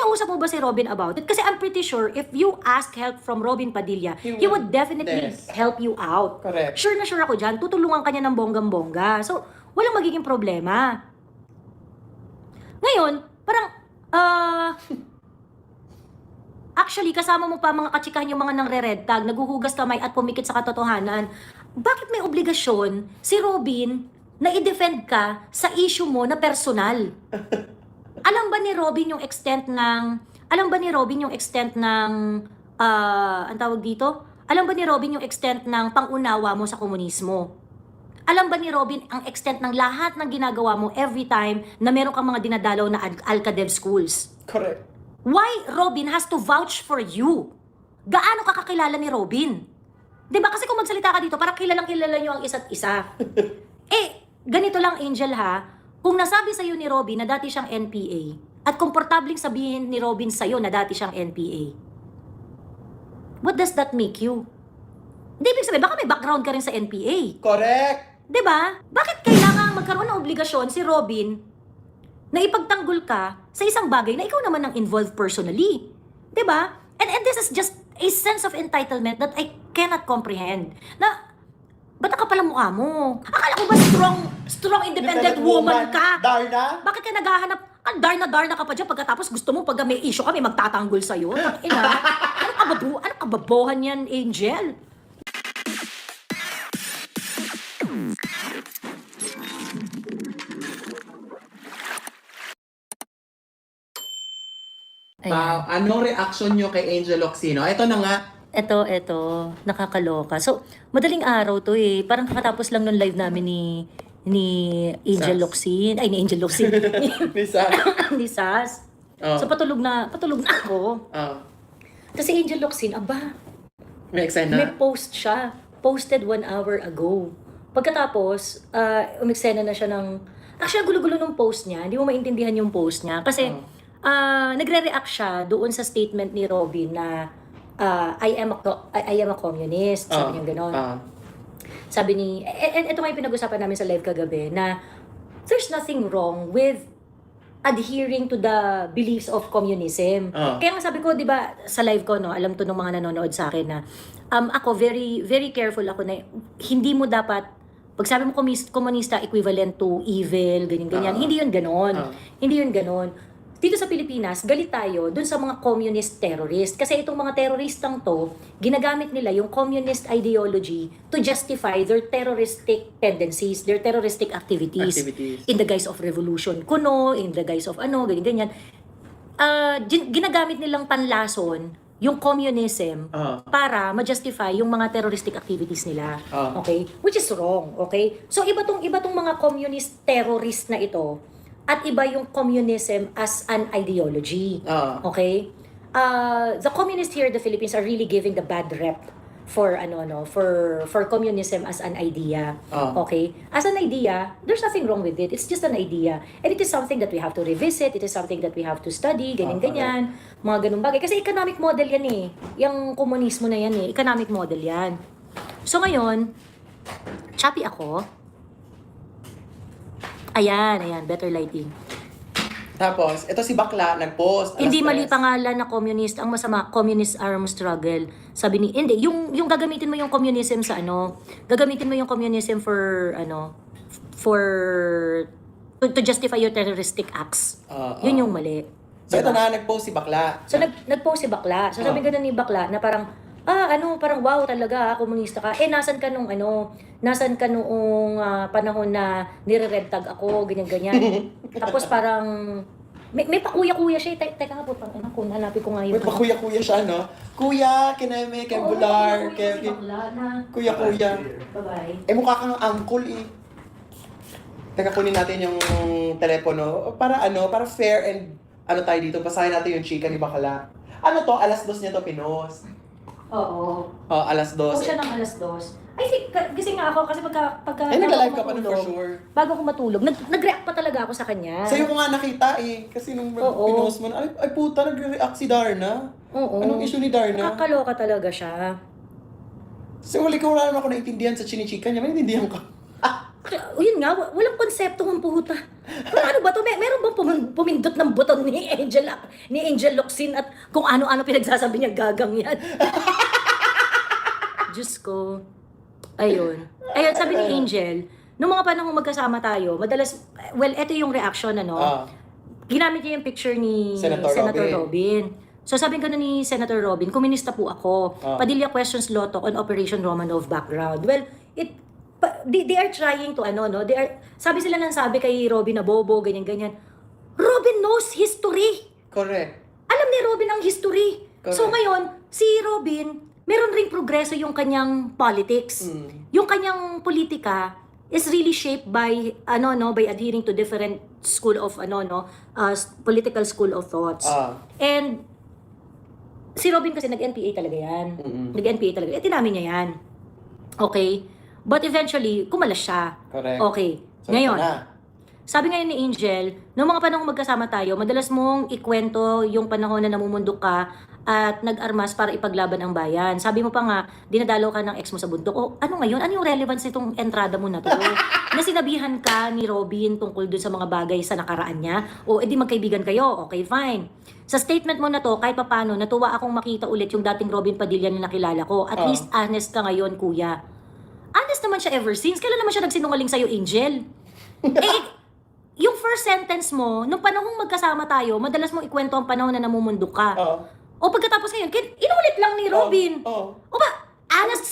Kinausap mo ba si Robin about it? Kasi I'm pretty sure if you ask help from Robin Padilla, he would definitely help you out. Correct. Sure na sure ako dyan, tutulungan ka niya ng bonggang-bongga. So, walang magiging problema. Ngayon, parang, actually, kasama mo pa mga katsikahan yung mga nangre-red tag, naguhugas kamay at pumikit sa katotohanan. Bakit may obligasyon si Robin na i-defend ka sa issue mo na personal? Alam ba ni Robin yung extent ng ang tawag dito? Alam ba ni Robin yung extent ng pangunawa mo sa komunismo? Alam ba ni Robin ang extent ng lahat ng ginagawa mo every time na meron kang mga dinadalaw na Alcadev schools? Correct. Why Robin has to vouch for you? Gaano ka kakilala ni Robin? 'Di ba? Kasi kung magsalita ka dito, parang kilalang kilala niyo ang isa't isa. Ganito lang, Angel, ha? Kung nasabi sa'yo ni Robin na dati siyang NPA at komportabling sabihin ni Robin sa'yo na dati siyang NPA, what does that make you? Hindi, ibig sabihin, baka may background ka rin sa NPA. Correct. 'Di ba? Bakit kailangan magkaroon ng obligasyon si Robin na ipagtanggol ka sa isang bagay na ikaw naman ang involved personally? 'Di ba? And this is just a sense of entitlement that I cannot comprehend. Na ba't ka pala mukha mo? Akala ko ba strong independent woman ka? Darna? Bakit ka naghahanap? Darna ka pa dyan pagkatapos gusto mo pag may issue kami magtatanggol sa'yo? Ina, ano kababohan yan, Angel? Wow, anong reaction nyo kay Angel Locsin? Ito na nga. Ito, nakakaloka. So, madaling araw to eh. Parang kakatapos lang nung live namin ni Angel Locsin. Ay, ni Angel Locsin. Ni Sas. Ni Sas. Oh. So, patulog na ako. Oh. Tapos si Angel Locsin, aba, May eksena. may post siya. Posted 1 hour ago. Pagkatapos, umiksena na siya ng... Actually, gulo-gulo nung post niya. Hindi mo maintindihan yung post niya. Kasi, nagre-react siya doon sa statement ni Robin na I am a communist. Sabi niya gano'n. Sabi ni... And ito nga yung pinag-usapan namin sa live kagabi na there's nothing wrong with adhering to the beliefs of communism. Kaya nga sabi ko, di ba, sa live ko, no, alam to ng mga nanonood sa akin na ako, very, very careful ako na hindi mo dapat, pag sabi mo komunista, equivalent to evil, ganyan-ganyan. Hindi yun ganon. Hindi yun ganon. Dito sa Pilipinas, galit tayo dun sa mga communist terrorist. Kasi itong mga terroristang to, ginagamit nila yung communist ideology to justify their terroristic tendencies, their terroristic activities. In the guise of revolution kuno, in the guise of ganyan-ganyan. Ginagamit nilang panlason yung communism para ma-justify yung mga terroristic activities nila. Okay? Which is wrong. Okay? So iba tong mga communist terrorist na ito, at iba yung communism as an ideology. Okay? The communists here in the Philippines are really giving the bad rep for for communism as an idea. Okay? As an idea, there's nothing wrong with it. It's just an idea. And it is something that we have to revisit. It is something that we have to study, ganyan-ganyan. Mga ganung bagay. Kasi economic model yan eh. Yung komunismo na yan eh. Economic model yan. So ngayon, choppy ako. Ayan, better lighting. Tapos, ito si Bakla, nag-post. Hindi mali pangalan na communist, ang masama, communist armed struggle. Sabi ni, hindi, yung gagamitin mo yung communism sa gagamitin mo yung communism for, to justify your terroristic acts. Yun yung mali. So, ito na, nag-post si Bakla. So, nag-post si Bakla. So, sabi ganun ni Bakla na parang, parang wow talaga, komunista ka. Nasan ka nung noong panahon na nire-red tag ako, ganyan-ganyan. Tapos parang, may pakuya-kuya siya. Teka nga po, kung hanapin ko nga yun. May pakuya-kuya siya, no? Kuya, kineme, Bular, kuya-kuya. Bye-bye. Mukha kang uncle eh. Teka, kunin natin yung telepono. Para fair and tayo dito. Basahin natin yung chika ni Bakla. Ano to? Alas 2 niya to pinost. Oo. Alas 2. Kung siya ng alas 2. I think, gising nga ako kasi pagka nag-live ka pa nun for sure. Bago ako matulog, nag-react pa talaga ako sa kanya. Sa'yo ko nga nakita eh. Kasi nung pinost mo, ay puta, nag-react si Darna. Anong issue ni Darna? Nakakaloka talaga siya. So, wala ko naman ako naintindihan sa chinichika niya. May naintindihan ka. Yun nga, walang konsepto ng puta. Ano ba to? Meron bang pumindot ng buton ni Angel Locsin at kung ano-ano pinagsasabi niya gagang yan? Diyos ko. Ayun. Ayun, sabi ni Angel, nung mga panahon magkasama tayo, madalas, well, eto yung reaction, ano? Ginamit niya yung picture ni Senator Robin. So sabi ko na ni Senator Robin, komunista po ako. Padilla questions Loto on Operation Romanov background. Well, they are trying to sabi sila nang sabi kay Robin na bobo, ganyan-ganyan. Robin knows history. Correct. Alam ni Robin ang history. Correct. So ngayon, si Robin, meron ring progreso yung kanyang politics. Yung kanyang politika is really shaped by by adhering to different school of political school of thoughts. And si Robin kasi nag-NPA talaga yan. Nag-NPA talaga. Tinamin niya yan. Okay? But eventually, kumalas siya. Correct. Okay. So, Ngayon, sabi ngayon ni Angel, noong mga panahon magkasama tayo, madalas mong ikwento yung panahon na namumundok ka at nag-armas para ipaglaban ang bayan. Sabi mo pa nga, dinadalaw ka ng ex mo sa bundok. O, ano ngayon? Ano yung relevance nitong entrada mo na to? Na sinabihan ka ni Robin tungkol dun sa mga bagay sa nakaraan niya? O, edi magkaibigan kayo? Okay, fine. Sa statement mo na to, kahit papano, natuwa akong makita ulit yung dating Robin Padilla na nakilala ko. At least honest ka ngayon, kuya. Honest naman siya ever since. Kailan naman siya nagsinungaling sa'yo, Angel? Yung first sentence mo, nung panahong magkasama tayo, madalas mong ikwento ang panahon na namumundok ka. O pagkatapos ngayon, inulit lang ni Robin. O ba, honest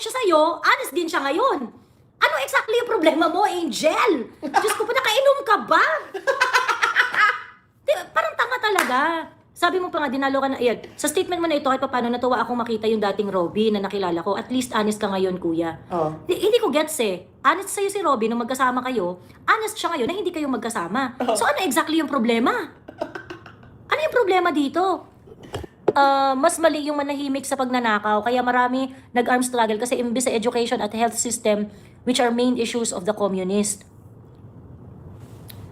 siya sa'yo, honest din siya ngayon. Ano exactly yung problema mo, Angel? Diyos ko pa, nakainom ka ba? Parang tanga talaga. Sabi mo pa nga, dinalo ka na, ayan, sa statement mo na ito, kahit paano natuwa akong makita yung dating Robin na nakilala ko. At least honest ka ngayon, kuya. Hindi ko gets eh. Honest sa'yo si Robin nung magkasama kayo, honest siya ngayon na hindi kayo magkasama. So ano exactly yung problema? Ano yung problema dito? Mas mali yung manahimik sa pagnanakaw, kaya marami nag-armed struggle kasi imbis sa education at health system, which are main issues of the communist.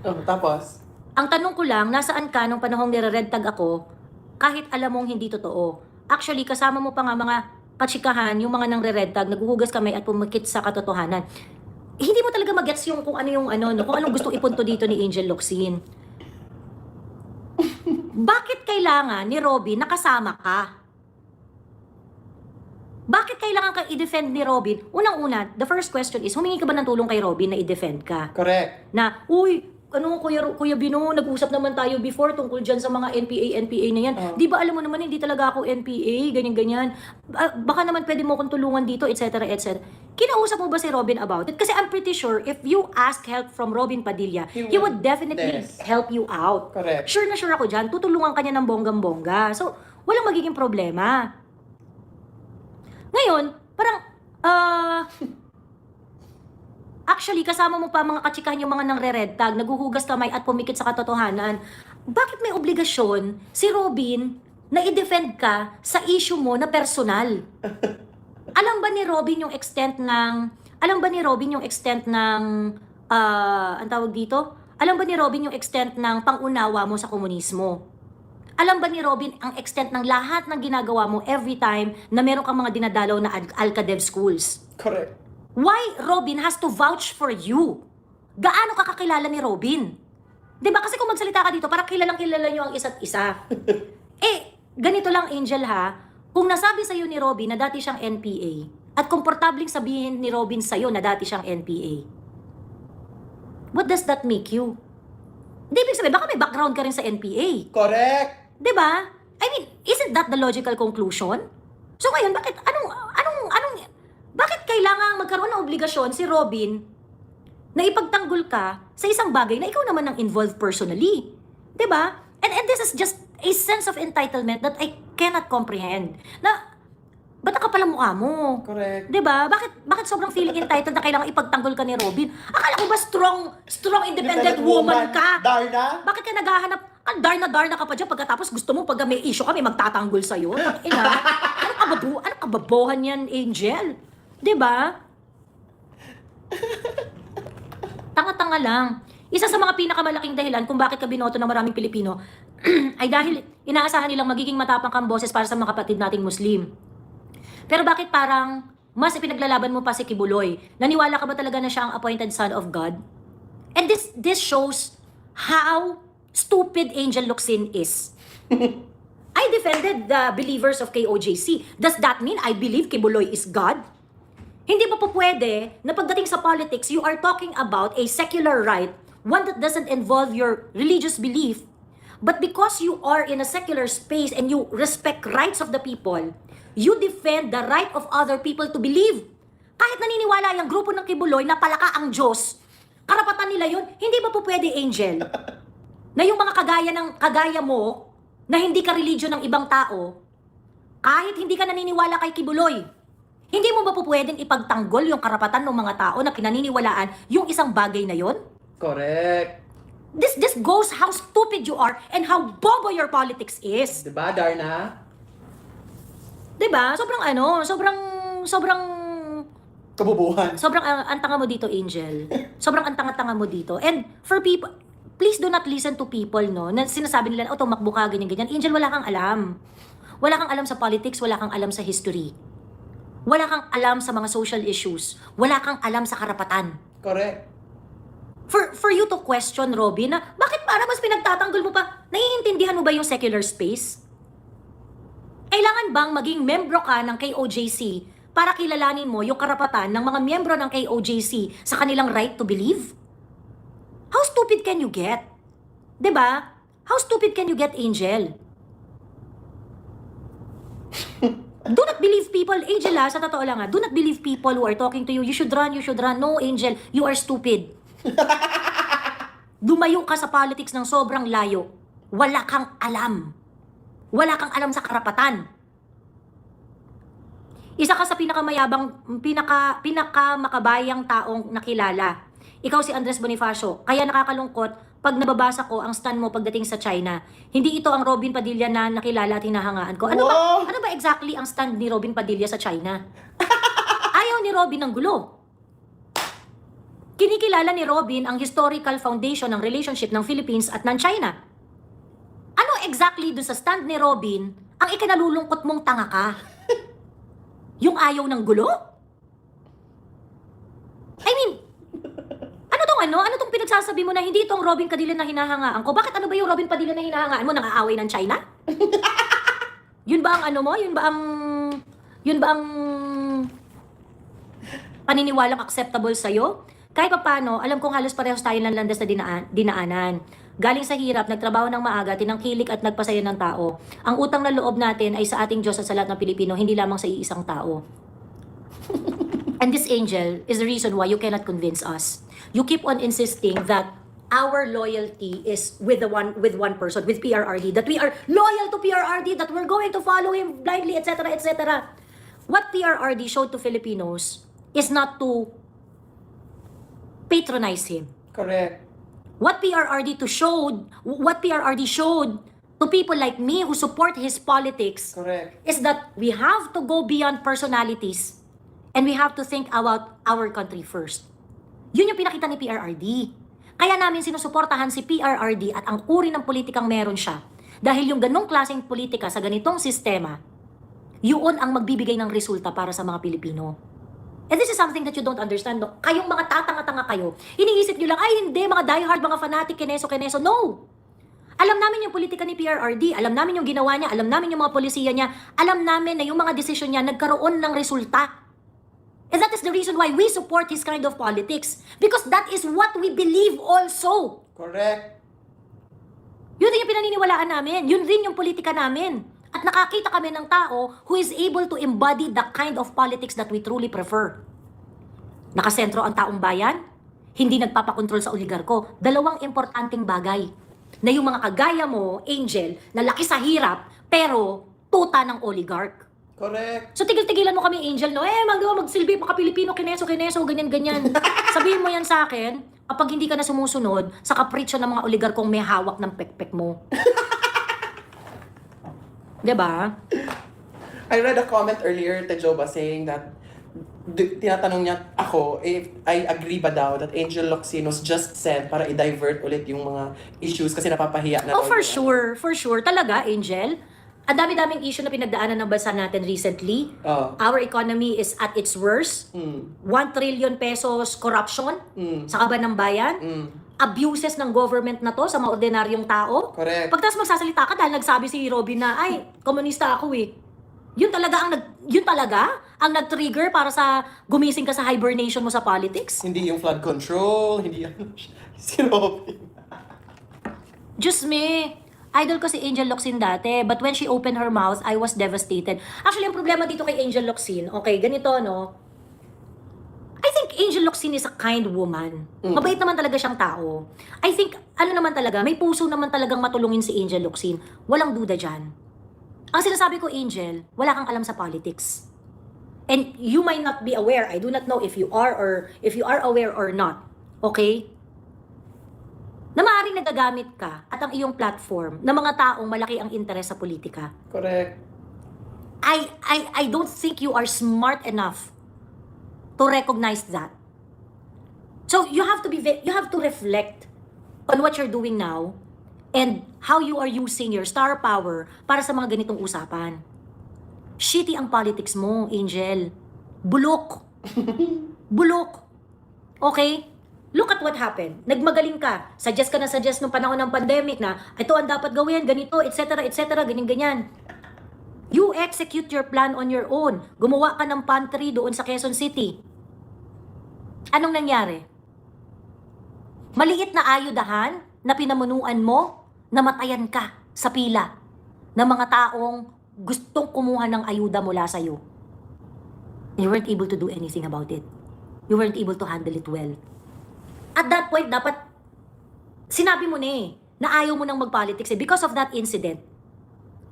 Tapos? Ang tanong ko lang, nasaan ka nung panahong nire-red tag ako, kahit alam mong hindi totoo? Actually, kasama mo pa nga mga katsikahan, yung mga nang red tag, naghuhugas kamay at pumikit sa katotohanan. Hindi mo talaga magets yung kung anong gustong ipunto dito ni Angel Locsin. Bakit kailangan ni Robin nakasama ka? Bakit kailangan kang i-defend ni Robin? Unang-una, the first question is, humingi ka ba ng tulong kay Robin na i-defend ka? Correct. Na, Kuya Bino, nag-usap naman tayo before tungkol dyan sa mga NPA na yan. Di ba alam mo naman, hindi talaga ako NPA, ganyan-ganyan. Baka naman pwede mo kong tulungan dito, etc. etc. Kinausap mo ba si Robin about it? Kasi I'm pretty sure, if you ask help from Robin Padilla, he would definitely help you out. Correct. Sure na sure ako dyan, tutulungan ka niya ng bonggang-bongga. So, walang magiging problema. Ngayon, parang, actually, kasama mo pa mga katsikahan yung mga nang-red tag, naghuhugas kamay at pumikit sa katotohanan. Bakit may obligasyon si Robin na i-defend ka sa issue mo na personal? Alam ba ni Robin yung extent ng ang tawag dito? Alam ba ni Robin yung extent ng pangunawa mo sa komunismo? Alam ba ni Robin ang extent ng lahat ng ginagawa mo every time na meron kang mga dinadalaw na Alcadev schools? Correct. Why Robin has to vouch for you? Gaano ka kakilala ni Robin? Diba? Kasi kung magsalita ka dito, parang kilalang-kilala nyo ang isa't isa. Ganito lang, Angel, ha? Kung nasabi sa'yo ni Robin na dati siyang NPA, at komportabling sabihin ni Robin sa'yo na dati siyang NPA, what does that make you? Hindi, ibig sabihin, baka may background ka rin sa NPA. Correct. Diba? I mean, isn't that the logical conclusion? So ngayon, bakit kailangan magkaroon ng obligasyon si Robin na ipagtanggol ka sa isang bagay na ikaw naman ang involved personally? Diba? And this is just a sense of entitlement that I cannot comprehend. Na, ba't nakapal ang mukha mo? Correct. Diba? Bakit sobrang feeling entitled na kailangan ipagtanggol ka ni Robin? Akala ko ba strong independent woman ka? Darna? Bakit ka naghahanap? Darna ka pa dyan pagkatapos gusto mo pag may issue kami magtatanggol sa'yo? Anong kababohan yan, Angel? Diba? Tanga-tanga lang. Isa sa mga pinakamalaking dahilan kung bakit ka binoto ng maraming Pilipino ay dahil inaasahan nilang magiging matapang kang boses para sa mga kapatid nating Muslim. Pero bakit parang mas ipinaglalaban mo pa si Kibuloy. Naniwala ka ba talaga na siya ang appointed son of God? And this shows how stupid Angel Locsin is. I defended the believers of KOJC. Does that mean I believe Kibuloy is God? Hindi pa po pwede na pagdating sa politics, you are talking about a secular right, one that doesn't involve your religious belief. But because you are in a secular space and you respect rights of the people, you defend the right of other people to believe. Kahit naniniwala yung grupo ng Kibuloy na palaka ang Diyos, karapatan nila yun, hindi ba po pwede, Angel? Na yung mga kagaya mo, na hindi ka religion ng ibang tao, kahit hindi ka naniniwala kay Kibuloy, hindi mo ba po pwedeng ipagtanggol yung karapatan ng mga tao na pinaniniwalaan yung isang bagay na yon? Correct. This goes how stupid you are and how bobo your politics is. Diba, Darna? Diba? Sobrang Kabubuhan. ang tanga mo dito, Angel. Sobrang ang tanga-tanga mo dito. And for people, please do not listen to people, no, na sinasabi nila, tumakbo ka, ganyan-ganyan. Angel, wala kang alam. Wala kang alam sa politics, wala kang alam sa history. Wala kang alam sa mga social issues. Wala kang alam sa karapatan. Correct. For you to question, Robin, na bakit para mas pinagtatanggol mo pa? Naiintindihan mo ba yung secular space? Kailangan bang maging membro ka ng KOJC para kilalanin mo yung karapatan ng mga miyembro ng KOJC sa kanilang right to believe? How stupid can you get? 'Di ba? How stupid can you get, Angel? Do not believe people, Angel, sa totoo lang do not believe people who are talking to you. You should run. No, Angel, you are stupid. Dumayo ka sa politics ng sobrang layo. Wala kang alam. Wala kang alam sa karapatan. Isa ka sa pinakamakabayang taong nakilala. Ikaw si Andres Bonifacio. Kaya nakakalungkot pag nababasa ko ang stand mo pagdating sa China. Hindi ito ang Robin Padilla na nakilala at hinahangaan ko. Ano ba exactly ang stand ni Robin Padilla sa China? Ayaw ni Robin ng gulo. Kinikilala ni Robin ang historical foundation ng relationship ng Philippines at ng China. Ano exactly doon sa stand ni Robin ang ikinalulungkot mong tanga ka? Yung ayaw ng gulo? I mean, ano tong pinagsasabi mo na hindi itong Robin Padilla na hinahangaan ko? Bakit ano ba yung Robin Padilla na hinahangaan mo? Nang-aaway ng China? Yun ba ang Yun ba ang paniniwalang acceptable sa'yo? Kahit pa paano, alam kong halos parehas tayo ng landas na dinaanan. Galing sa hirap, nagtrabaho ng maaga, tinangkilik at nagpasaya ng tao. Ang utang na loob natin ay sa ating Diyos at sa lahat ng Pilipino, hindi lamang sa iisang tao. And this, Angel, is the reason why you cannot convince us. You keep on insisting that our loyalty is with one person, with PRRD, that we are loyal to PRRD, that we're going to follow him blindly, etc., etc. What PRRD showed to Filipinos is not to patronize him. Correct. What PRRD showed to people like me who support his politics Correct. is that we have to go beyond personalities and we have to think about our country first. Yun yung pinakita ni PRRD. Kaya namin sinusuportahan si PRRD at ang uri ng politikang meron siya. Dahil yung ganong klaseng politika sa ganitong sistema, yun ang magbibigay ng resulta para sa mga Pilipino. And this is something that you don't understand. No? Kayong mga tatanga-tanga kayo, iniisip nyo lang, ay hindi, mga diehard, mga fanatic, keneso. No! Alam namin yung politika ni PRRD, alam namin yung ginawa niya, alam namin yung mga polisiya niya, alam namin na yung mga desisyon niya nagkaroon ng resulta. And that is the reason why we support his kind of politics. Because that is what we believe also. Correct. Yun din yung pinaniniwalaan namin. Yun din yung politika namin. At nakakita kami ng tao who is able to embody the kind of politics that we truly prefer. Nakasentro ang taong bayan, hindi nagpapakontrol sa oligarko. Dalawang importanteng bagay. Na yung mga kagaya mo, Angel, na laki sa hirap, pero tuta ng oligarch. Correct. So tigil-tigilan mo kami, Angel, no? Magsilbi, mga Pilipino, kineso, ganyan-ganyan. Sabihin mo yan sa akin, kapag hindi ka na sumusunod sa kapritsyo ng mga oligarkong may hawak ng pekpek mo. Diba? I read a comment earlier to Joba saying that tinatanong niya ako if I agree ba daw that Angel Locsin was just sent para i-divert ulit yung mga issues kasi napapahiya na Oh, for sure. Talaga, Angel. ang dami-daming issue na pinagdaanan ng bansa natin recently. Oh. Our economy is at its worst. 1 trillion pesos corruption sa kaban ng bayan. Abuses ng government na to sa mga ordinaryong tao. Correct. Pagtas magsasalita ka dahil nagsabi si Robin na, ay, komunista ako eh. Yun talaga ang nag-trigger para sa gumising ka sa hibernation mo sa politics? Hindi yung flood control, hindi yung si Robin. Diyos me, idol ko si Angel Locsin dati, but when she opened her mouth, I was devastated. Actually, ang problema dito kay Angel Locsin, okay, ganito, no? I think Angel Locsin is a kind woman. Mabait naman talaga siyang tao. I think, ano naman talaga, may puso naman talagang matulungin si Angel Locsin. Walang duda dyan. Ang sinasabi ko, Angel, wala kang alam sa politics. And you might not be aware. I do not know if you are aware or not. Okay? Na maaaring nagagamit ka at ang iyong platform ng mga taong malaki ang interes sa politika. Correct. I don't think you are smart enough to recognize that. So you have to reflect on what you're doing now and how you are using your star power para sa mga ganitong usapan. Shitty ang politics mo, Angel. Bulok. Bulok. Okay? Look at what happened. Nagmagaling ka. Suggest ka na suggest nung panahon ng pandemic na ito ang dapat gawin, ganito, etc., ganyan-ganyan. You execute your plan on your own. Gumawa ka ng pantry doon sa Quezon City. Anong nangyari? Maliit na ayudahan na pinamunuan mo, namatayan ka sa pila ng mga taong gustong kumuha ng ayuda mula sa'yo. You weren't able to do anything about it. You weren't able to handle it well. At that point, dapat sinabi mo na ayaw mo nang mag-politics because of that incident.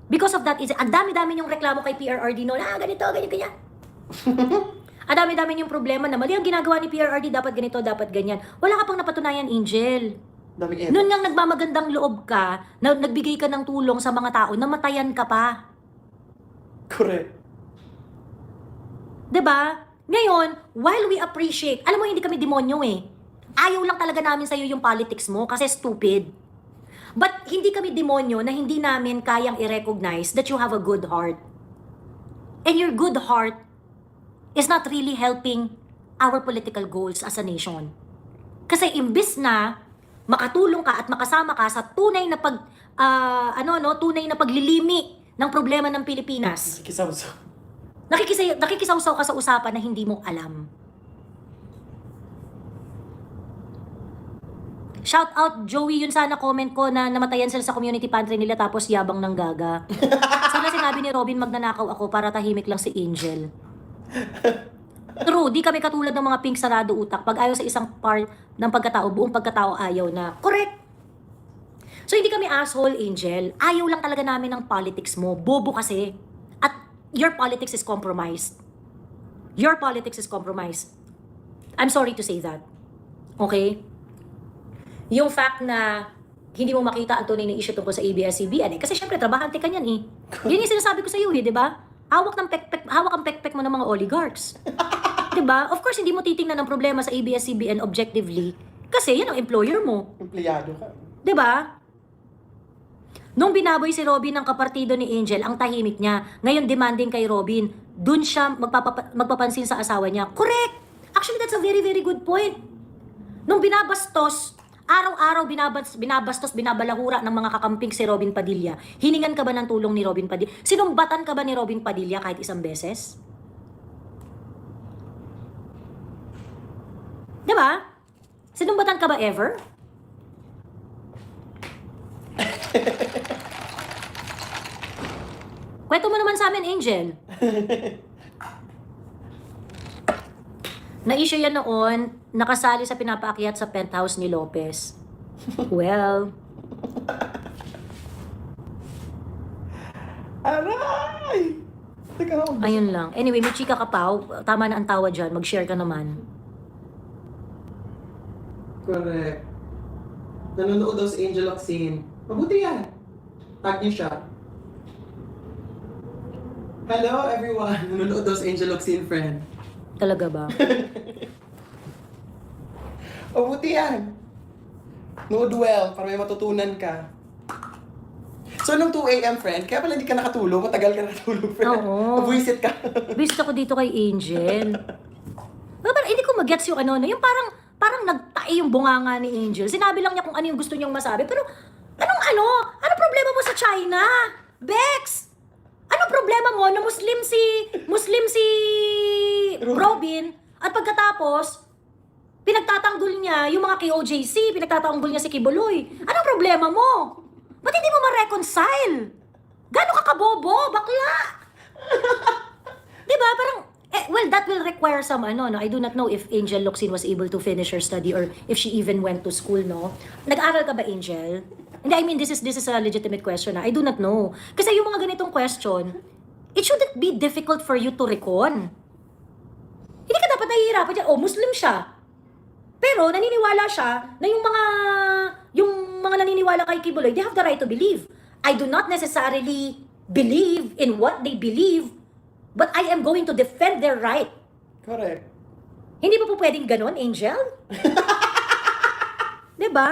Because of that incident, ang dami-dami yung reklamo kay PRRD noon, ganito, ganyan. Ang dami-dami yung problema na mali ang ginagawa ni PRRD, dapat ganito, dapat ganyan. Wala ka pang napatunayan, Angel. Daming Noon ngang nagmamagandang loob ka, na nagbigay ka ng tulong sa mga tao, namatayan ka pa. Correct. 'Di ba? Ngayon, while we appreciate, alam mo hindi kami demonyo eh. Ayaw lang talaga namin sa'yo yung politics mo kasi stupid. But hindi kami demonyo na hindi namin kayang i-recognize that you have a good heart. And your good heart is not really helping our political goals as a nation. Kasi imbis na makatulong ka at makasama ka sa tunay na tunay na paglilimi ng problema ng Pilipinas. Nakikisawsaw ka sa usapan na hindi mo alam. Shout out, Joey, yun sana comment ko na namatayan sila sa community pantry nila tapos yabang ng gaga. Sana sinabi ni Robin magnanakaw ako para tahimik lang si Angel. True, di kami katulad ng mga pink sarado utak. Pag ayaw sa isang part ng pagkatao, buong pagkatao ayaw na. Correct! So hindi kami asshole, Angel. Ayaw lang talaga namin ng politics mo. Bobo kasi. At your politics is compromised. Your politics is compromised. I'm sorry to say that. Okay? Yung fact na hindi mo makita ang tunay na issue tungkol sa ABS-CBN kasi syempre trabahante ka niyan eh. Yun yung sinasabi ko sa iyo di ba? Hawak ang pekpek mo ng mga oligarchs. Di ba? Of course hindi mo titingnan ang problema sa ABS-CBN objectively kasi yan ang employer mo. Empleyado ka. Di ba? Nung binaboy si Robin ng kapartido ni Angel, ang tahimik niya. Ngayon demanding kay Robin, dun siya magpapansin sa asawa niya. Correct! Actually, that's a very, very good point. Nung binabastos, araw-araw binabastos, binabalahura ng mga kakamping si Robin Padilla. Hiningan ka ba ng tulong ni Robin Padilla? Sinumbatan ka ba ni Robin Padilla kahit isang beses? Diba? Sinumbatan ka ba ever? Kwento mo naman sa amin, Angel. Na-issue yan noon, nakasali sa pinapaakyat sa penthouse ni Lopez. Well. Aray! Teka lang. Ayun lang. Anyway, may chika ka pa. Tama na ang tawa dyan. Mag-share ka naman. Correct. Nanonood daw si Angel Locsin. Mabuti yan. Tag niyo siya. Hello everyone. Nanonood daw si Angel Locsin, friend. Talaga ba? Mabuti yan. Nood well, para may matutunan ka. So, nung 2 a.m., friend, kaya pala hindi ka nakatulog, matagal ka nakatulog, friend. Oo. Nabuisit ka. Visit ako dito kay Angel. Parang hindi ko mag-gets yung ano, yung parang nagtae yung bunganga ni Angel. Sinabi lang niya kung ano yung gusto niyang masabi. Pero, anong problema mo sa China? Bex! Anong problema mo na Muslim si Robin, at pagkatapos, pinagtatanggol niya yung mga KOJC, pinagtatanggol niya si Kibuloy. Anong problema mo? Ba't hindi mo ma-reconcile? Gano'n ka kabobo, bakla? Diba? Parang, well, that will require some, no? I do not know if Angel Locsin was able to finish her study or if she even went to school, no? Nag-aral ka ba, Angel? Hindi, I mean, this is a legitimate question, I do not know. Kasi yung mga ganitong question, it shouldn't be difficult for you to recon. Hindi ka dapat nahihirapan dyan. Muslim siya. Pero naniniwala siya na yung mga naniniwala kay Kibuloy, they have the right to believe. I do not necessarily believe in what they believe, but I am going to defend their right. Correct. Hindi ba po pwedeng ganon, Angel? Diba?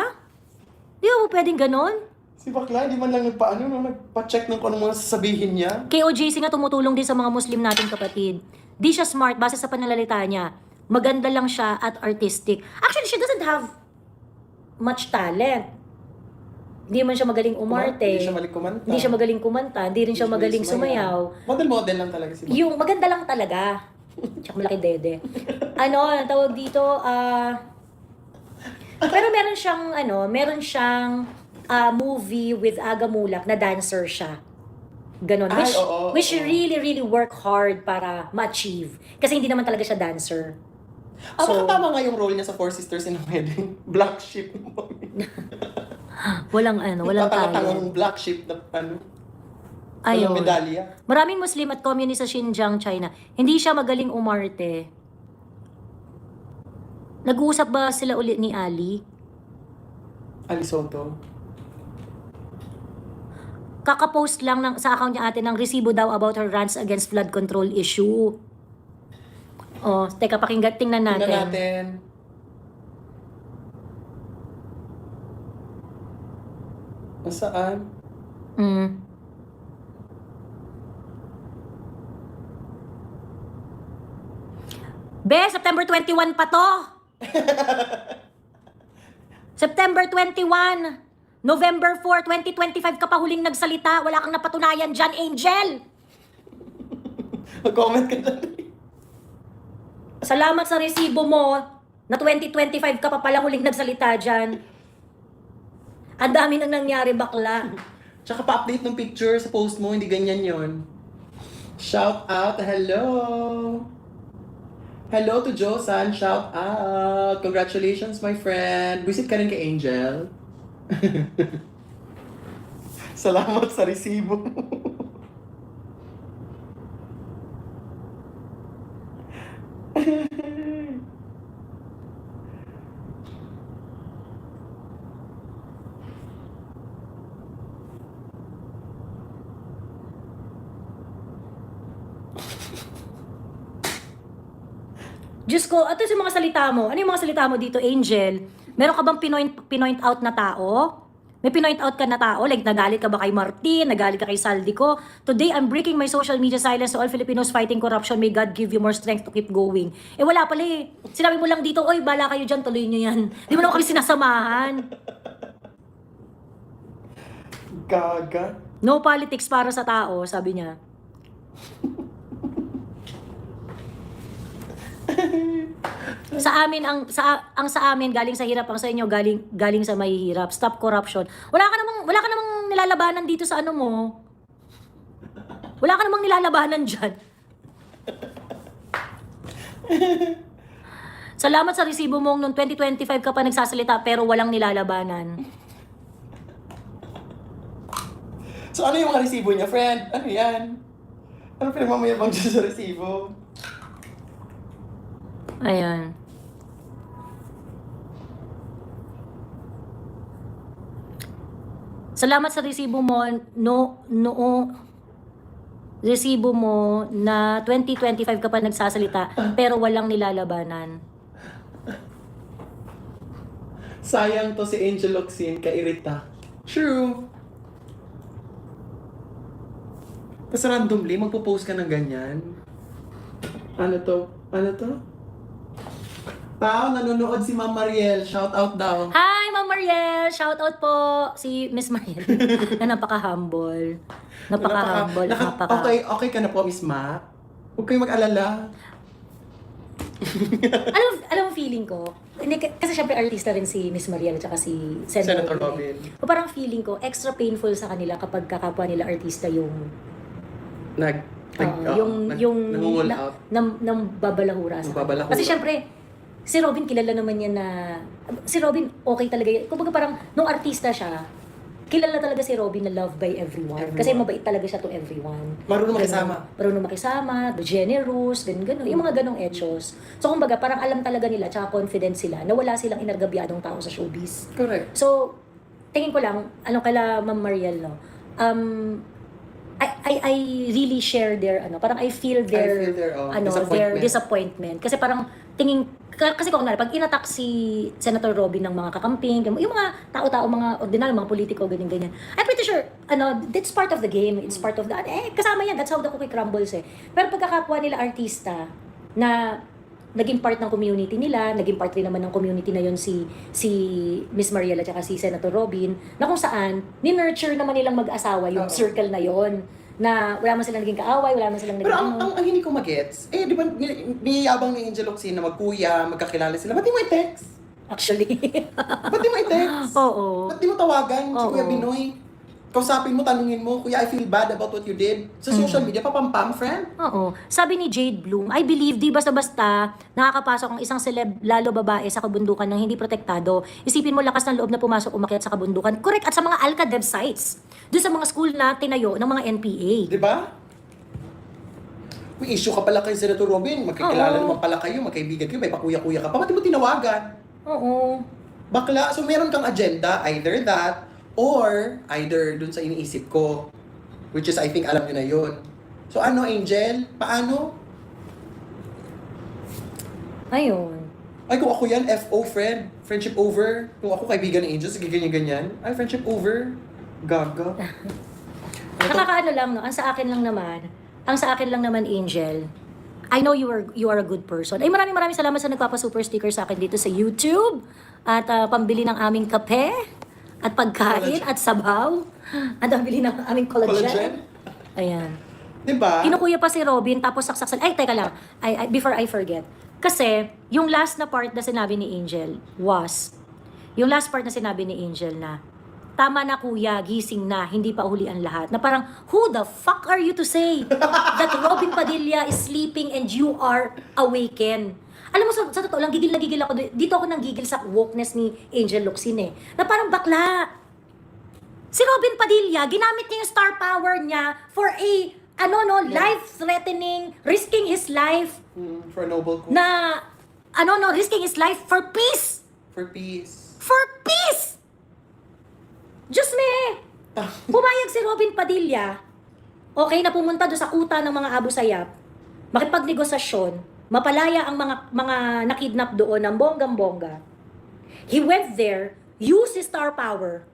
Di ba po pwedeng ganon? Si bakla, hindi man lang nagpa-check ng kung ano mga sasabihin niya. KOJC nga tumutulong din sa mga Muslim nating kapatid. Di siya smart base sa pananalita niya. Maganda lang siya at artistic. Actually, she doesn't have much talent. Hindi man siya magaling umarte. Hindi siya magaling kumanta. Hindi siya magaling kumanta. Hindi rin siya magaling sumayaw. Model lang talaga si bakla. Yung maganda lang talaga. Tsaka malaki dede. Ang tawag dito, pero meron siyang movie with Aga Mulak na dancer siya. Ganon. Which she really, really work hard para ma-achieve. Kasi hindi naman talaga siya dancer. Baka tama nga yung role niya sa Four Sisters in a Wedding. Black sheep. Walang Tatangang black sheep na Ayun. walang medalya. Maraming Muslim at communist sa Xinjiang, China. Hindi siya magaling umarte. Nag-uusap ba sila ulit ni Ali? Ali Soto. Kaka-post lang sa account niya ate ng resibo daw about her rants against flood control issue. Teka, tingnan natin. Tingnan natin. Saan? September 21 pa to. September 21. November 4, 2025 ka pa huling nagsalita. Wala kang napatunayan dyan, Angel. Mag-comment ka dyan. Salamat sa resibo mo na 2025 ka pa pala huling nagsalita dyan. Ang dami nang nangyari, bakla. Tsaka pa-update ng picture sa post mo, hindi ganyan yon. Shout out, hello! Hello to Josan, shout out! Congratulations, my friend! Visit ka rin kay Angel. Salamat sa resibo. Diyos ko, ito yung mga salita mo. Ano yung mga salita mo dito, Angel? Meron ka bang pinoint out na tao? May pinoint out ka na tao? Like, nagalit ka ba kay Martin? Nagalit ka kay Saldico? Today, I'm breaking my social media silence to all Filipinos fighting corruption. May God give you more strength to keep going. Wala pala eh. Sinabi mo lang dito, oy, bala kayo dyan, tuloy nyo yan. Di mo naman kami sinasamahan. Gaga. No politics para sa tao, sabi niya. Sa amin ang sa amin galing sa hirap, ang sa inyo galing sa mahihirap. Stop corruption. Wala ka namang nilalabanan dito sa ano mo. Wala ka namang nilalabanan diyan. Salamat sa resibo mong noong 2025 ka pa nagsasalita pero walang nilalabanan. So ano yung mga resibo niya, friend? Ano yan? Ano pinagmamayabang dyan sa resibo? Ayan. Salamat sa resibo mo resibo mo na 2025 ka pa nagsasalita pero walang nilalabanan. Sayang to si Angel Locsin, kairita. True. Tapos randomly, magpo-post ka ng ganyan. Ano to? Ano to? Pao, nanonood si Ma'am Mariel. Shout out daw. Hi, Ma'am Mariel! Shout out po si Miss Mariel. Na napaka-humble. Napaka-humble. Okay ka na po, Miss Ma. Huwag kayong mag-alala. Alam mo feeling ko, hindi, kasi syempre artista rin si Miss Mariel at saka si Senator Robin. O parang feeling ko, extra painful sa kanila kapag kakapwa nila artista yung nangungul out. Nang babalahura sa kanila. Kasi syempre, si Robin kilala naman niya na, si Robin okay talaga yan. Kumbaga parang, nung artista siya, kilala talaga si Robin na loved by everyone. Kasi mabait talaga siya to everyone. Marunong makisama. Marunong makisama, generous, gano'n. Yung mga ganong etos. So kumbaga, parang alam talaga nila, tsaka confident sila, na wala silang inargabyadong tao sa showbiz. Correct. So, tingin ko lang, kala Ma'am Mariel, no? I really share their, parang I feel their disappointment. Kasi parang, kasi kung pag inatak si Senator Robin ng mga kakamping, yung mga tao-tao, mga ordinary, mga politiko, ganyan-ganyan. I'm pretty sure, it's part of the game, it's part of the, kasama yan, that's how the cookie crumbles eh. Pero pagkakapwa nila artista, na naging part ng community nila, naging part rin naman ng community na yun si Miss Mariela at si Senator Robin, na kung saan, ni-nurture naman nilang mag-asawa yung circle na yon, na wala man silang naging kaaway, wala man silang naging Pero ang hindi ko magets, di ba, niyabang ni Angel Locsin na magkuya, magkakilala sila, ba't di mo i-text? Actually. Ba't di mo i-text? Oo. Ba't di mo tawagan si Oo. Kuya Binoy? Kausapin mo, tanungin mo, Kuya, I feel bad about what you did. Sa social media, papampam, friend. Oo. Sabi ni Jade Bloom, I believe di basta-basta nakakapasok ang isang celeb, lalo babae, sa kabundukan ng hindi protektado. Isipin mo lakas ng loob na pumasok umakyat sa kabundukan. Correct. At sa mga Alcadev sites. Doon sa mga school na tinayo ng mga NPA. Di ba? May issue ka pala kay Senator Robin. Magkakilala naman pala kayo, magkaibigan kayo, may pakuya-kuya ka pa. Ba't di mo tinawagan? Oo. Bakla. So meron kang agenda, either that, or either dun sa iniisip ko. Which is, I think, alam nyo na yun. So ano, Angel? Paano? Ayun. Ay, kung ako yan, FO, friend. Friendship over. Kung ako kaibigan ni Angel, sige ganyan-ganyan. Ay, friendship over. Gaga. Nakakaano lang, no? Ang sa akin lang naman, Angel, I know you are a good person. Ay, maraming salamat sa nagpapa-super sticker sa akin dito sa YouTube. At pambili ng aming kape, at pagkain, at sabaw. At pambili ng aming collagen. Ayan. Diba? Kinukuya pa si Robin, tapos saksaksan. Ay, teka lang. Before I forget. Kasi, yung last part na sinabi ni Angel na, tama na kuya, gising na, hindi pa uli ang lahat. Na parang, who the fuck are you to say that Robin Padilla is sleeping and you are awakened? Alam mo, sa totoo lang, gigil ako. Dito ako nang gigil sa wokeness ni Angel Locsin eh. Na parang bakla. Si Robin Padilla, ginamit niya yung star power niya for a, life-threatening, risking his life. For a noble cause. Na, risking his life for peace. For peace. For peace! Diyos me! Pumayag si Robin Padilla, okay, na pumunta doon sa kuta ng mga Abu Sayyaf, makipagnegosasyon, mapalaya ang mga nakidnap doon ng bonggang-bongga. He went there, used his star power,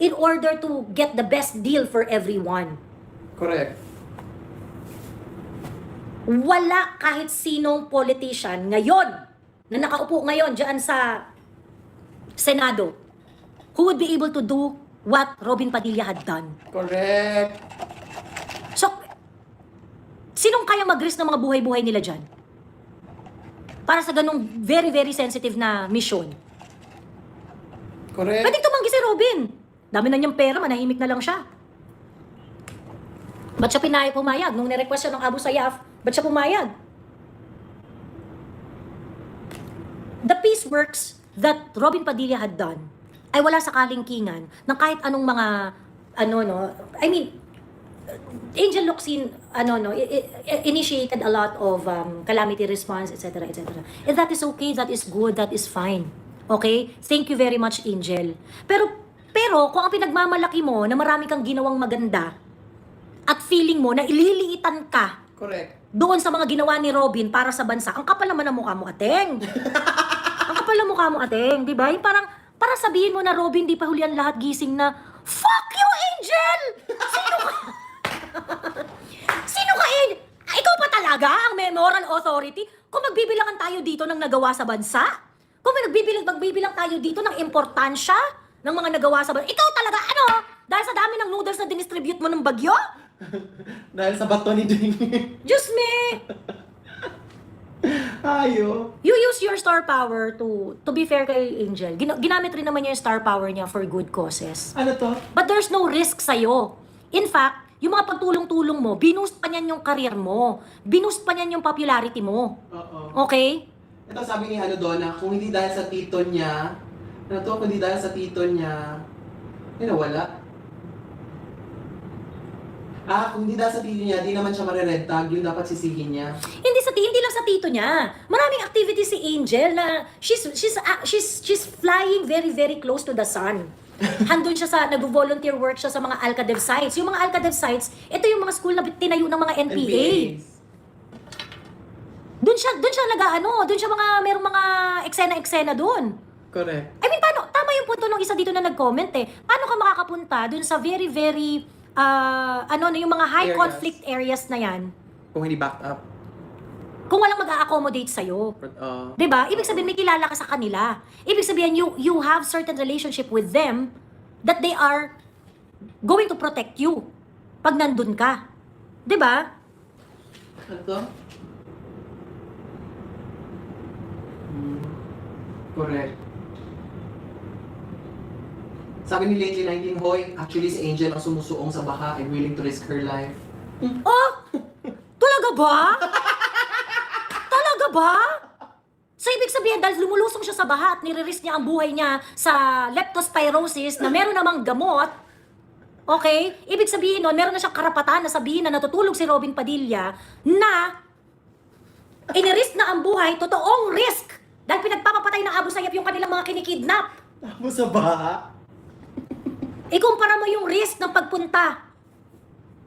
in order to get the best deal for everyone. Correct. Wala kahit sinong politician ngayon, na nakaupo ngayon dyan sa Senado, who would be able to do what Robin Padilla had done. Correct. So, sinong kaya mag-risk ng mga buhay-buhay nila dyan? Para sa ganung very, very sensitive na mission. Correct. Pwede tumanggi si Robin. Dami na niyang pera, manahimik na lang siya. Ba't siya pumayag? Nung nirequest siya ng Abu Sayyaf, ba't siya pumayag? The peace works that Robin Padilla had done ay wala sa kalingkingan ng kahit anong mga, Angel Locsin, initiated a lot of calamity response, etc., etc. And that is okay, that is good, that is fine. Okay? Thank you very much, Angel. Pero kung ang pinagmamalaki mo na marami kang ginawang maganda at feeling mo na ililiitan ka Correct. doon sa mga ginawa ni Robin para sa bansa, ang kapal naman ang mukha mo, ateng. Ang kapal ng mukha mo, ateng, di ba? Yung parang, para sabihin mo na Robin, di pa hulihan lahat gising na, fuck you, Angel! Sino ka? talaga ang may moral authority? Kung magbibilangan tayo dito ng nagawa sa bansa, kung magbibilang tayo dito ng importansya ng mga nagawa sa bansa, ikaw talaga, ano? Dahil sa dami ng noodles na dinistribute mo ng bagyo? Dahil sa bato ni Ding. Diyos me! Ayo. You use your star power to be fair kay Angel. Ginamit rin naman niya yung star power niya for good causes. Ano to? But there's no risk sa'yo. In fact, yung mga pagtulong-tulong mo, binoost pa niyan yung career mo. Binoost pa niyan yung popularity mo. Oo. Okay? Ito sabi ni Donna, kung hindi dahil sa tito niya, kung hindi dahil sa tito niya, wala. Kung hindi dahil sa tito niya, di naman siya mare-red tag, yun dapat sisihin niya. Hindi lang sa tito niya. Maraming activity si Angel na she's flying very very close to the sun. Handun siya sa nag-volunteer work siya sa mga Alcadev sites. Yung mga Alcadev sites, ito yung mga school na tinayo ng mga NPA. Doon siya doon siya merong mga eksena doon. Correct. I mean, paano, tama yung punto ng isa dito na nag-comment eh. Paano ka makakapunta doon sa very very yung mga high Areas. conflict areas na yan Kung hindi backed up. kung walang mag-a-accommodate sa'yo? Uh, 'Di ba? Ibig sabihin may kilala ka sa kanila. Ibig sabihin you have certain relationship with them that they are going to protect you pag nandun ka. 'Di ba? Ano to? Correct. Sabi ni Lady 19, Hoy, actually si Angel ang sumusuong sa baha and willing to risk her life. Oh! Talaga ba? Talaga ba? So, ibig sabihin, dahil lumulusong siya sa baha at nire-risk niya ang buhay niya sa leptospirosis na meron namang gamot, okay? Ibig sabihin nun, meron na siyang karapatan na sabihin na natutulog si Robin Padilla na inirisk na ang buhay, totoong risk, dahil pinagpapatay ng Abu Sayyaf yung kanilang mga kinikidnap. Ako sa baha? Ikumpara mo yung risk ng pagpunta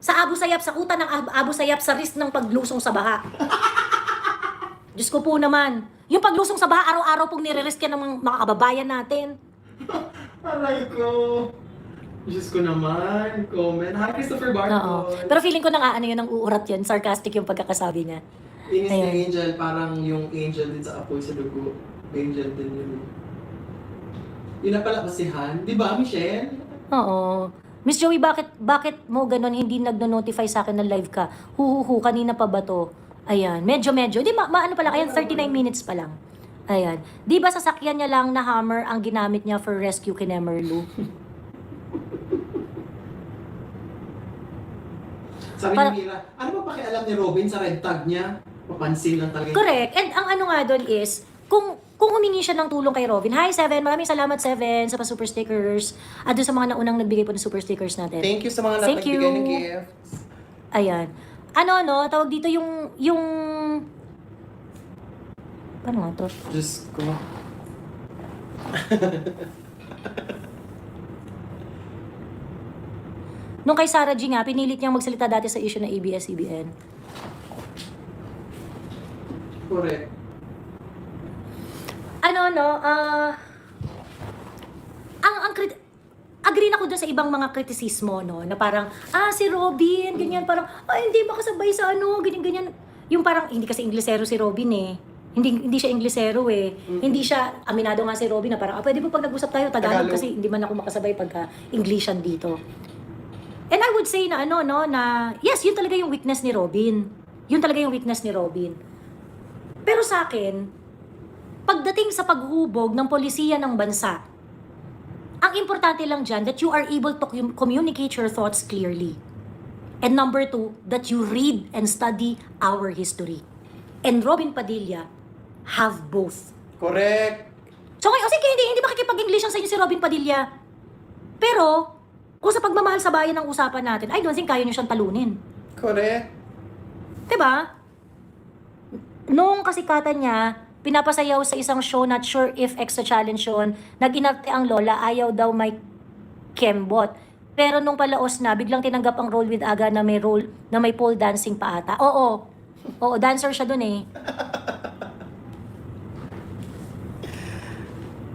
sa Abu Sayyaf, sa kuta ng Abu Sayyaf sa risk ng paglusong sa baha. Diyos ko po naman. Yung paglusong sa baha, araw-araw pong nire-risk yan ng mga kababayan natin. Aray ko. Diyos ko naman. Comment. Hi, Christopher Oo. Barton. Pero feeling ko yun, ang uurat yun. Sarcastic yung pagkakasabi niya. Inis Ayun. ni Angel, parang yung Angel din sa apoy sa dugo. Angel din yun. Yun na pala si Han. Di ba, Michelle? Oo. Miss Joey, bakit mo ganun hindi nagno-notify sa akin na live ka? Kanina pa ba to? Ayan, medyo. Di ano pala, ayan, 39 minutes pa lang. Ayan. Di ba sasakyan niya lang na hammer ang ginamit niya for rescue kay Emerlu? Sabi ni Mira, ano ba pakialam ni Robin sa red tag niya? Papansin lang talaga. Correct. And ang ano nga doon is, kung humingi siya ng tulong kay Robin, hi Seven, maraming salamat Seven sa super stickers at doon sa mga naunang nagbigay po ng super stickers natin. Thank you sa mga Thank nagbigay you. ng gifts. Ayan. Tawag dito yung paano nga to? Diyos ko. Nung kay Sarah G nga, pinilit niyang magsalita dati sa issue ng ABS-CBN. Correct. Agree na ko dun sa ibang mga kritisismo, no, na parang, si Robin, ganyan, parang, hindi ba kasabay sa ganyan. Yung parang, hindi kasi Inglesero si Robin eh. Hindi siya Inglesero eh. Hindi siya, aminado nga si Robin na parang, pwede ba pag nag-usap tayo, Tagalog kasi hindi man ako makasabay pagka Englishan dito. And I would say na na, yes, yun talaga yung weakness ni Robin. Yun talaga yung weakness ni Robin. Pero sa akin, pagdating sa paghubog ng polisiya ng bansa, ang importante lang dyan that you are able to communicate your thoughts clearly. And number 2, that you read and study our history. And Robin Padilla have both. Correct. So ngayon, sige, hindi makikipag-English sa inyo si Robin Padilla. Pero, kung sa pagmamahal sa bayan ang usapan natin, I don't think kaya nyo siyang talunin. Correct. Diba? Nung kasikatan niya, pinapasayaw sa isang show, not sure if extra challenge yun, nag-inarte ang lola, ayaw daw may kembot. Pero nung palaos na, biglang tinanggap ang role with Aga na may pole dancing pa ata. Oo, dancer siya dun eh.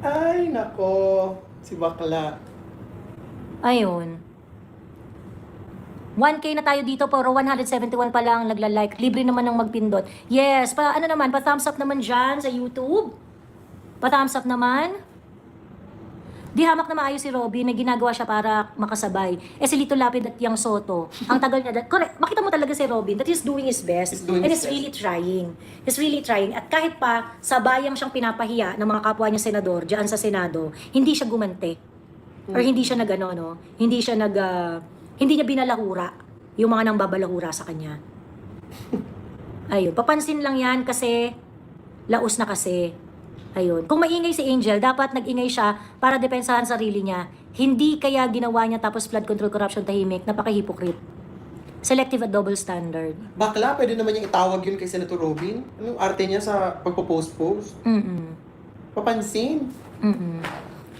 Ay, nako. Si bakla. Ayun. 1K na tayo dito, pero 171 pa lang nagla-like. Libre naman ng magpindot. Yes, ano naman, pa-thumbs up naman dyan sa YouTube. Pa-thumbs up naman. Di hamak na maayos si Robby, may ginagawa siya para makasabay. Si Lito Lapid at Yang Soto, ang tagal niya. Correct, makita mo talaga si Robin that he's doing his best. And he's really trying. He's really trying. At kahit pa sabayang siyang pinapahiya ng mga kapwa niya senador diyan sa Senado, hindi siya gumante. Or hindi siya hindi niya binalahura yung mga nang babalahura sa kanya. Ayun, papansin lang yan kasi laos na kasi. Ayun. Kung maingay si Angel, dapat nag-ingay siya para depensahan sarili niya. Hindi kaya ginawa niya tapos flood control corruption tahimik, napaka-hypocrite. Selective at double standard. Bakla, pwede naman yung itawag yun kay Senator Robin. Anong arte niya sa pagpo-post-post? Papansin.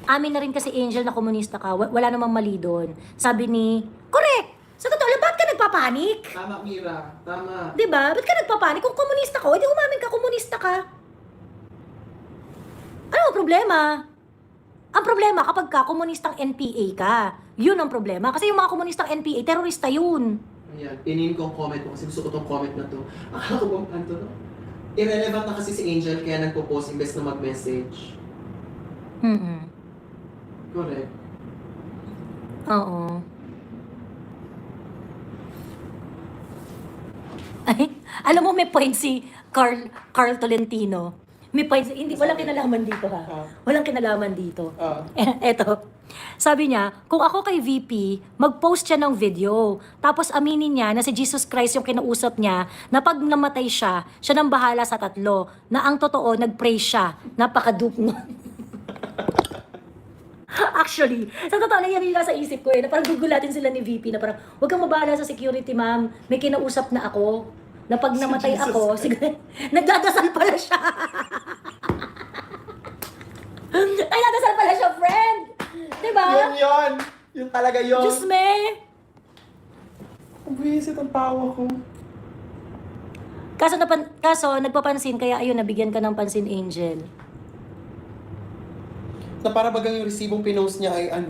Amin na rin kasi Angel na komunista ka, wala namang mali doon. Sabi ni, correct! Sa totoo lang, ba't ka nagpapanik? Tama, Mira. Tama. Diba? Ba't ka nagpapanik? Kung komunista ka, edi umamin ka, komunista ka. Ano ang problema? Ang problema kapag ka komunistang NPA ka, yun ang problema. Kasi yung mga komunistang NPA, terorista yun. Ayan, pinin ko ang comment mo kasi gusto ko tong comment na to. Akala ko bang ano no? Irrelevant na kasi si Angel kaya nagpo-post imbes na mag-message. Correct. Oo. Ay, alam mo may point si Carl Tolentino. May point, walang kinalaman dito ha. Walang kinalaman dito. Eto. Sabi niya, kung ako kay VP, mag-post siya ng video, tapos aminin niya na si Jesus Christ yung kinausap niya, na pag namatay siya, siya nang bahala sa tatlo, na ang totoo, nag-pray siya. Napaka-dupe mo. Actually, sa totoo lang yan yung nasa isip ko na parang gugulatin sila ni VP na parang, huwag kang mabahala sa security ma'am, may kinausap na ako, na pag namatay ako, siguro, nagdadasal pala siya. Nagdadasal pala siya, friend! Diba? Yun! Yun talaga yun! Diyos me! Ang buwisit ang tawa ko. Kaso, nagpapansin, kaya ayun, nabigyan ka ng pansin, Angel. Na para bagang yung resibong pinost niya ay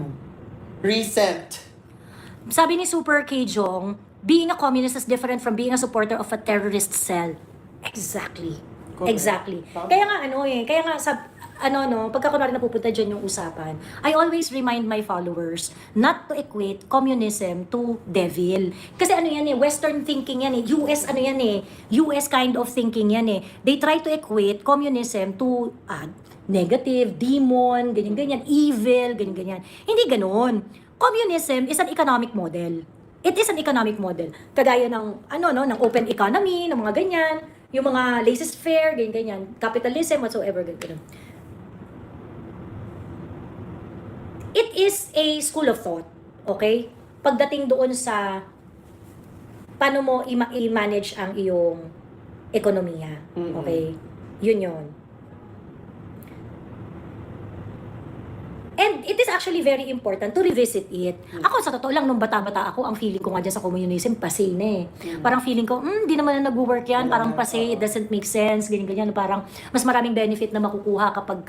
recent. Sabi ni Super K. Jong, being a communist is different from being a supporter of a terrorist cell. Exactly. Correct. Exactly. Tama. Kaya nga pagka kunwari napupunta dyan yung usapan, I always remind my followers not to equate communism to devil. Kasi Western thinking yan US US kind of thinking yan They try to equate communism to negative, demon, ganyan-ganyan, evil, ganyan-ganyan. Hindi ganoon. Communism is an economic model. It is an economic model. Kagaya ng ng open economy, ng mga ganyan, yung mga laissez-faire, ganyan-ganyan, capitalism, whatsoever, ganyan. It is a school of thought, okay? Pagdating doon sa paano mo i-manage ang iyong ekonomiya, okay? Yun. And it is actually very important to revisit it. Ako, sa totoo lang, nung bata-bata ako, ang feeling ko nga dyan sa communism, pase na Parang feeling ko, di naman na nag-work yan, parang pase, it doesn't make sense, ganyan-ganyan. Parang mas maraming benefit na makukuha kapag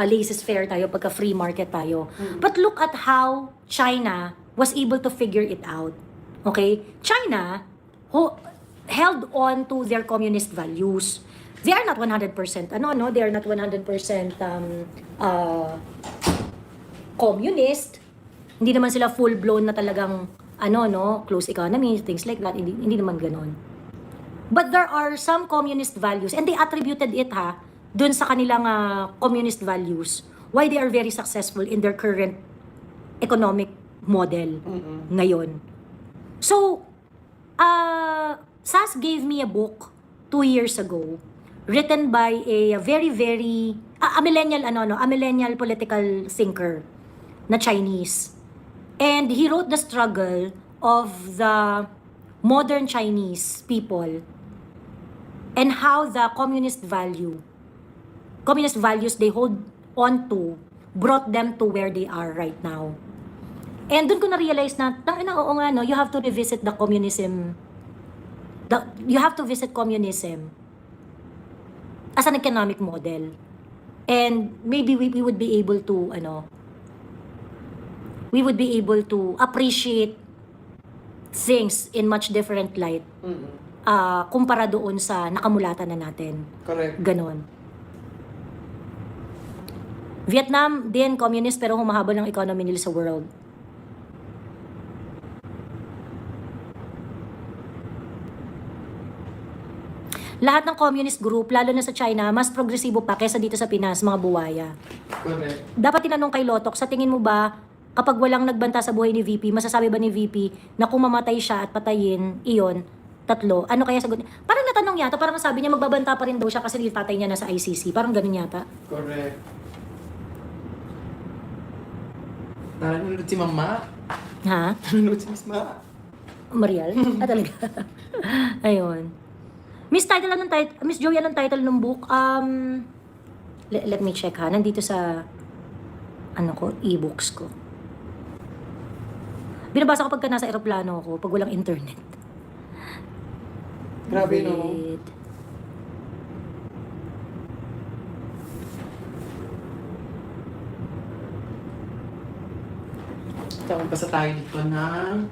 laissez-faire tayo, pagka free market tayo. But look at how China was able to figure it out. Okay? China held on to their communist values. They are not 100%, they are not 100% communist. Hindi naman sila full-blown na talagang, closed economy, things like that. Hindi naman ganon. But there are some communist values, and they attributed it, dun sa kanilang communist values, why they are very successful in their current economic model ngayon. So, SAS gave me a book 2 years ago, written by a very, very, a millennial political thinker na Chinese. And he wrote the struggle of the modern Chinese people and how the communist values they hold on to brought them to where they are right now. And dun ko na-realize na, oo nga, you have to revisit the communism. You have to visit communism as an economic model. And maybe we would be able to, appreciate things in much different light kumpara doon sa nakamulatan na natin. Correct. Ganon. Vietnam din, communist pero humahabol ng economy nila sa world. Lahat ng communist group, lalo na sa China, mas progresibo pa kaysa dito sa Pinas, mga buwaya. Correct. Dapat tinanong kay Lotok, sa tingin mo ba, kapag walang nagbanta sa buhay ni VP, masasabi ba ni VP na kung mamatay siya at patayin, iyon, tatlo, ano kaya sagot? Parang natanong yata, parang sabi niya magbabanta pa rin daw siya kasi yung tatay niya nasa ICC. Parang ganun yata. Correct. Nanonood si Mama. Ha? Nanonood si Miss Ma. Marial? Talaga. Ayun. Miss Joey, anong title ng book? Let me check ha. Nandito sa e-books ko. Binabasa ko pagka nasa eroplano ako, pag walang internet. Grabe, no? Wait. So, basta tayo dito ng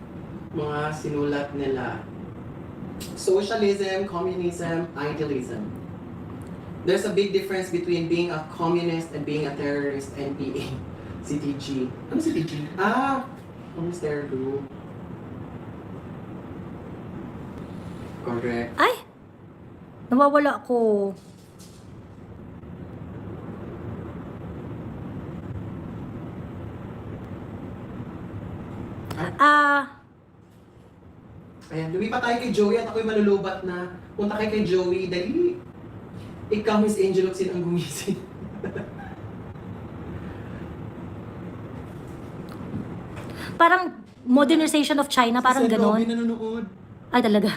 mga sinulat nila. Socialism, communism, idealism. There's a big difference between being a communist and being a terrorist, NPA. CTG. Ano CTG? Communist Terror Group. Correct. Ay! Nawawala ako. Ayan, lumipat tayo kay Joey at ako'y malulubat na. Punta kayo kay Joey, dali. Ikaw, Miss Angel Oxin, ang gumising. Parang modernization of China, parang Si Sir Robby ganon. nanonood. Ay, talaga.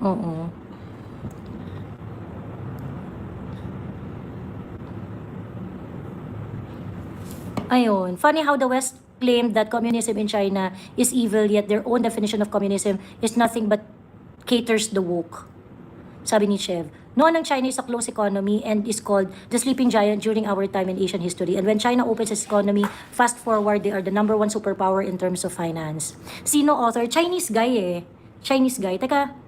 Oo. Ayun. Funny how the West claimed that communism in China is evil, yet their own definition of communism is nothing but caters the woke. Sabi ni Chev. Noon ang China is a closed economy and is called the sleeping giant during our time in Asian history. And when China opens its economy, fast forward, they are the number one superpower in terms of finance. Sino author? Chinese guy eh. Chinese guy. Teka.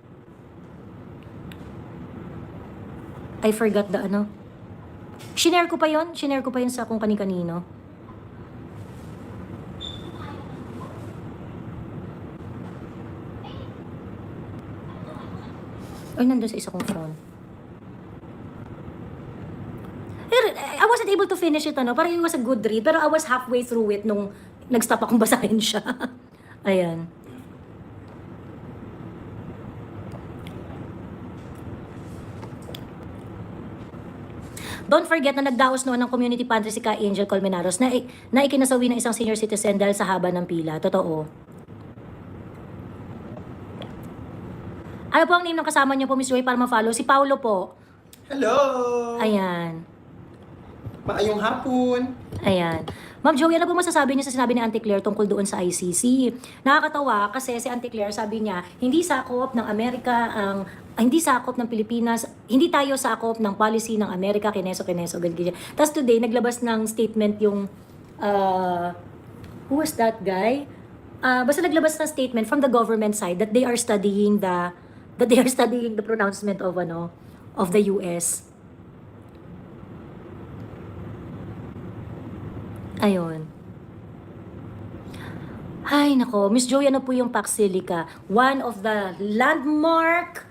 I forgot the ano. Shinare ko pa yun. Shinare ko pa yun sa kung kani-kanino. Ay, nandun sa isa kong phone. I wasn't able to finish it, ano. Parang it was a good read, pero I was halfway through it nung nag-stop akong basahin siya. Ayan. Don't forget na nagdaos noon ng community pantry si Ka Angel Colmenares na ikinasawi ng isang senior citizen dahil sa haba ng pila. Totoo. Ano po ang name ng kasama niyo po, Miss Joy, para ma-follow? Si Paulo po. Hello! Ayan. Maayong hapon! Ayan. Ma'am Joey, ano po masasabi niyo sa sinabi ni Auntie Claire tungkol doon sa ICC? Nakakatawa kasi si Auntie Claire sabi niya, hindi sakop ng Amerika hindi sakop ng Pilipinas, hindi tayo sakop ng policy ng Amerika, kineso, ganyan. Tapos today, naglabas ng statement yung, who was that guy? Basta naglabas ng statement from the government side that they are studying the pronouncement of the US. Ayun. Ay, nako. Miss Joy, ano po yung Pax Silica? One of the landmark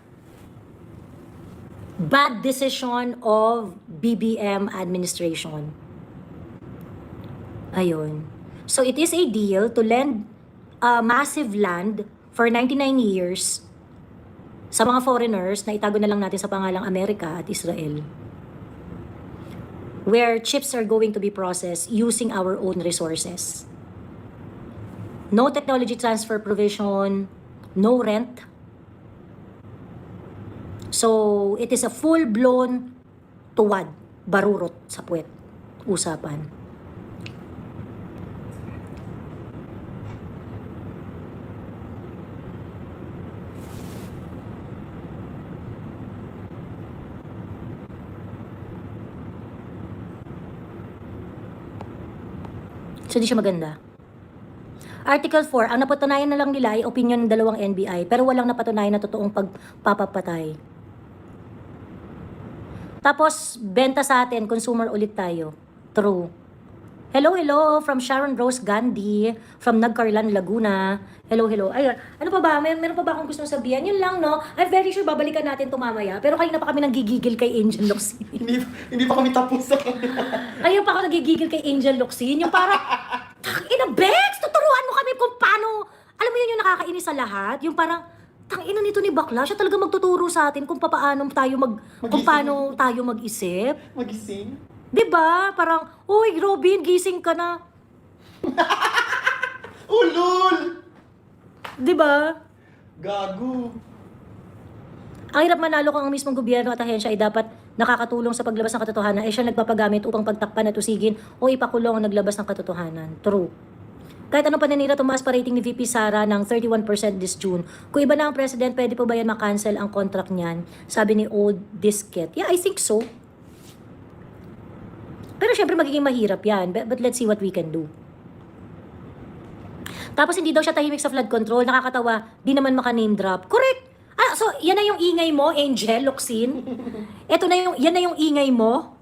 bad decision of BBM administration. Ayun. So, it is a deal to lend massive land for 99 years sa mga foreigners na itago na lang natin sa pangalang Amerika at Israel, where chips are going to be processed using our own resources. No technology transfer provision, no rent. So, it is a full-blown tuwad, barurot sa puwet, usapan. So, di siya maganda. Article 4, ang napatunayan na lang nila ay opinion ng dalawang NBI, pero walang napatunayan na totoong pagpapatay. Tapos, benta sa atin, consumer ulit tayo. True. Hello, hello, from Sharon Rose Gandhi, from Nagcarlan, Laguna. Hello, hello. Ayun, ano pa ba? Meron pa ba akong gustong sabihin? Yun lang, no? I'm very sure babalikan natin ito mamaya. Pero kanina pa kami nanggigigil kay Angel Locsin. hindi pa kami tapos sa Ayun pa ako nagigigil kay Angel Locsin. Yung parang, ina, Bex, tuturuan mo kami kung paano. Alam mo yun yung nakakainis sa lahat? Yung parang, tangina nito ni Bakla, siya talaga magtuturo sa atin kung paano tayo kung paano tayo mag-isip. Magising? 'Di ba? Parang, "Uy, Robin, gising ka na." Ulul! 'Di ba? Gago. Ang hirap manalo kung ang mismong gobyerno at ahensya ay dapat nakakatulong sa paglabas ng katotohanan ay siya nagpapagamit upang pagtakpan at usigin o ipakulong ang naglabas ng katotohanan. True. Kahit anong paninira, tumaas pa rating ni VP Sara ng 31% this June. Kung iba na ang president, pwede pa ba yan makancel ang contract niyan? Sabi ni Old Disket. Yeah, I think so. Pero syempre magiging mahirap yan. But let's see what we can do. Tapos hindi daw siya tahimik sa flood control. Nakakatawa. Di naman maka-name drop. Correct! Ah, so yan na yung ingay mo, Angel, Locsin. Yan na yung ingay mo.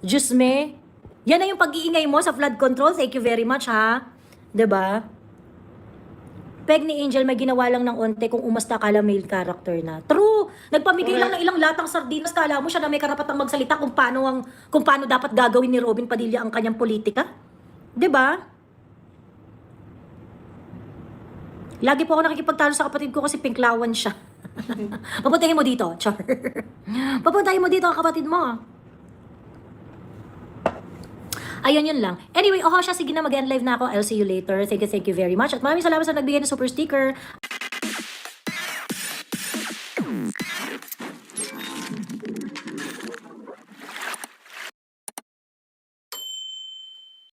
Diyos me. Yan na yung pag-iingay mo sa flood control. Thank you very much, ha? 'Di ba? Peg ni Angel may ginawa lang ng onte kung umasta kala male character na. True. Nagpamigay lang ng ilang latang sardinas, kala mo siya na may karapatang magsalita kung paano dapat gagawin ni Robin Padilla ang kanyang politika. 'Di ba? Lagi po ako nakikipagtalo sa kapatid ko kasi pinklawan siya. Papuntahin mo dito, char. Papuntahin mo dito ang kapatid mo. Ayun, yun lang. Anyway, siya, sige na, mag-end live na ako. I'll see you later. Thank you very much. At maraming salamat sa nagbigay ng super sticker.